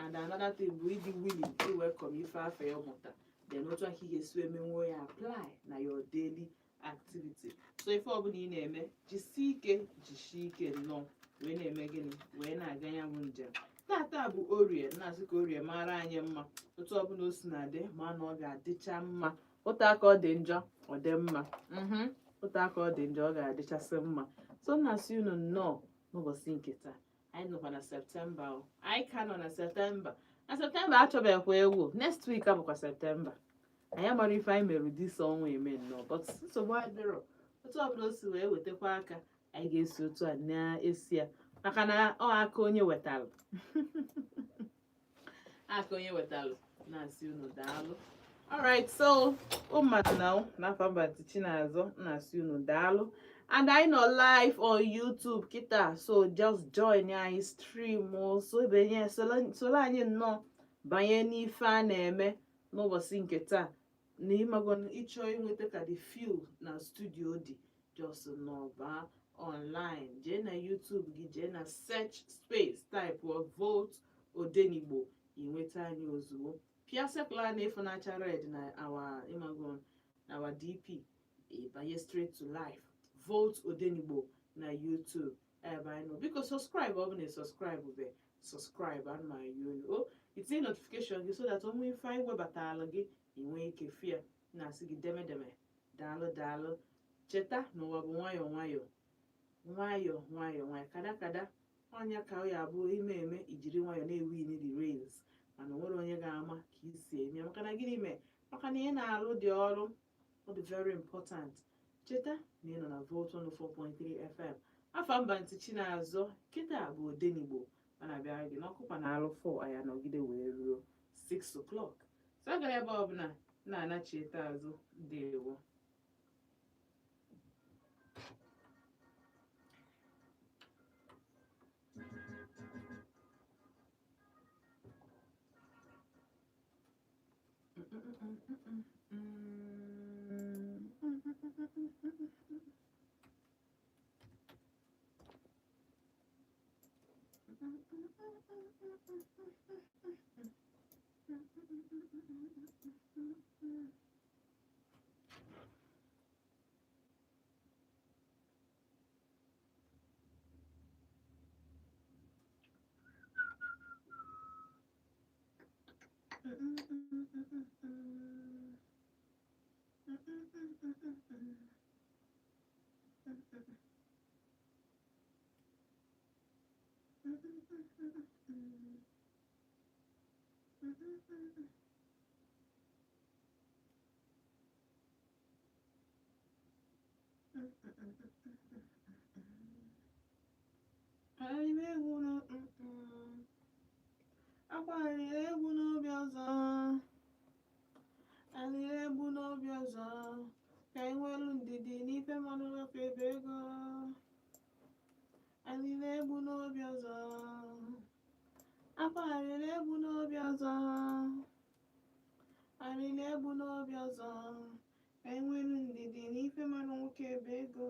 and another thing bụ ịdị willing to welcome ife afọ ya mụta then otu aka ị ga-esi emenwe ya apply na your daily activity. So ife ọbụla ị na-eme jisie ike nnọọ wee na-eme gịnị wee na-aga ya bụ njem. Tata bụ orie, na-asị ka orie mara anyị mma otu ọbụla o si na-adị ma na ọ ga-adịcha mma. Otu aka ọ dị njọ ọ dị mma, otu aka ọ dị njọ ọ ga-adịchasị mma. So na-asị unu nnọọ n'ụbọchị nke taa. Anyị nọkwa na Septemba, anyị ka nọ na Septemba. Na Septemba achọbeghịkwa egwu, next week abụkwa Septemba. Anyị amara ife anyị mere ụdị isi ọnwa eme nnọọ, but nsogbu adịrọ. Otu ọbụla o si wee wetakwa aka anyị ga-esi otu a na-esi ya maka na ọ aka onye wetalụ aka onye wetalụ na-asị unu daalụ. Alright, so mmadụ n'afọ Mbanti Chinazọ na-asị unu daalụ. And I know live on YouTube kita, so just join anyị stream so benye solo anyị nnọọ banye n'ife a na-eme n'ụbọchị nke taa na ịmago ịchọ inweta ka the feel na studio dị just nọba online jee na YouTube gị jee na search space type of vote Odenigbo inweta anyị ozugbo pịa sekụla na-efu na-acha red na our DP banye straight to life vote Odenigbo na YouTube ebe anyị nọ. Biko subscribe ọ bụ na subscribe be subscribe and my you itinye notification gị so that onwe ife anyị webatala gị inwe ike fia na-asị gị demedeme daalụ. Cheta n'ụwa bụ nwayọ kada ọnya ka ọ ya abụ ime ijiri nwayọ na-ewin the rails mana onwere onye ga-ama ka isi eme maka na gịnị mee maka na ihe na-alụ dị ọrụ ọ dị very important. Cheta na ị nọ na Volt 104.3 FM. Afọ Mbanti Chinazọ kịta bụ Odenigbo mana abịara gị n'ọkụkwa na alụ 4 anya nọgide wee ruo 6 o'clock. So agara ebe ọbụla na-anachieta azụ ndewo. Egwu n'obi ọzọ ka anyị nwelu ndidi n'ife mmanụ wepụ ebe ego. Alịla egwu n'obi ọzọ akwarịla egwu n'obi ọzọ alịla egwu n'obi ọzọ ka anyị nwelu ndidi n'ife mmanụ nwoke ebe ego.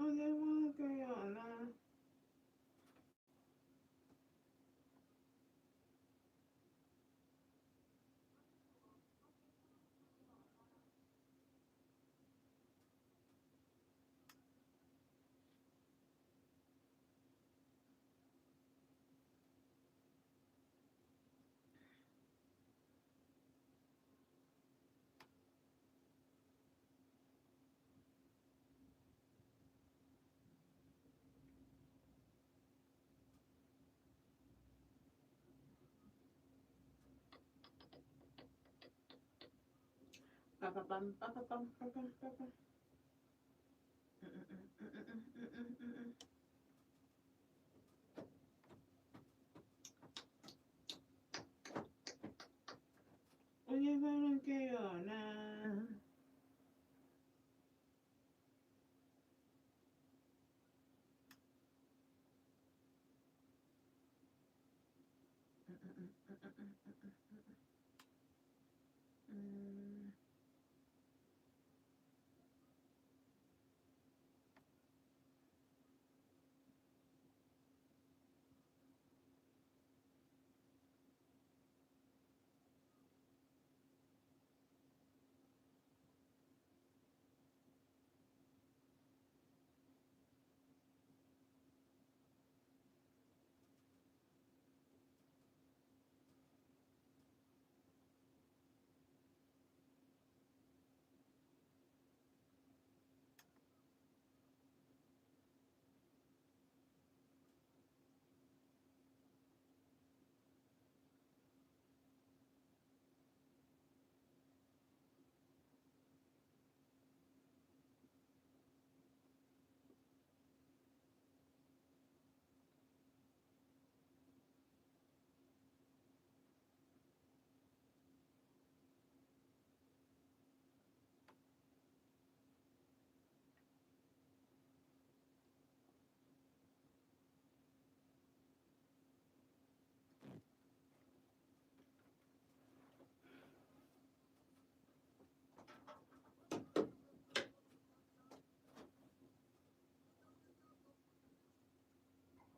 Onye nwoke ya ọla pa pa pam pa pa pam pa pam pa pam.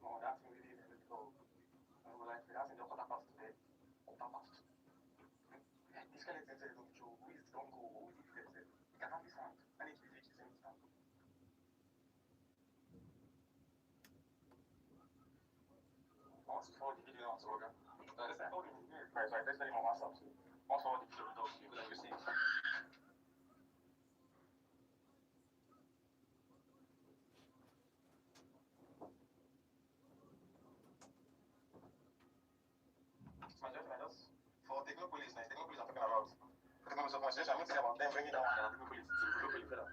No, that's really difficult. Like that's in the quarter past today. Quarter past. The skeleton said don't show. Who is don't go? Who is it? You can have this sound. I need to be fixed in sound. I want to forward the video now to Roger. Listen, I told him he's very price, so I texted him on WhatsApp. Also forward the video to you because you see it. So I just for Technopolis, now Technopolis I'm talking about. Technopolis of conversation, I'm going to say about them bringing down Technopolis to Technopolis further.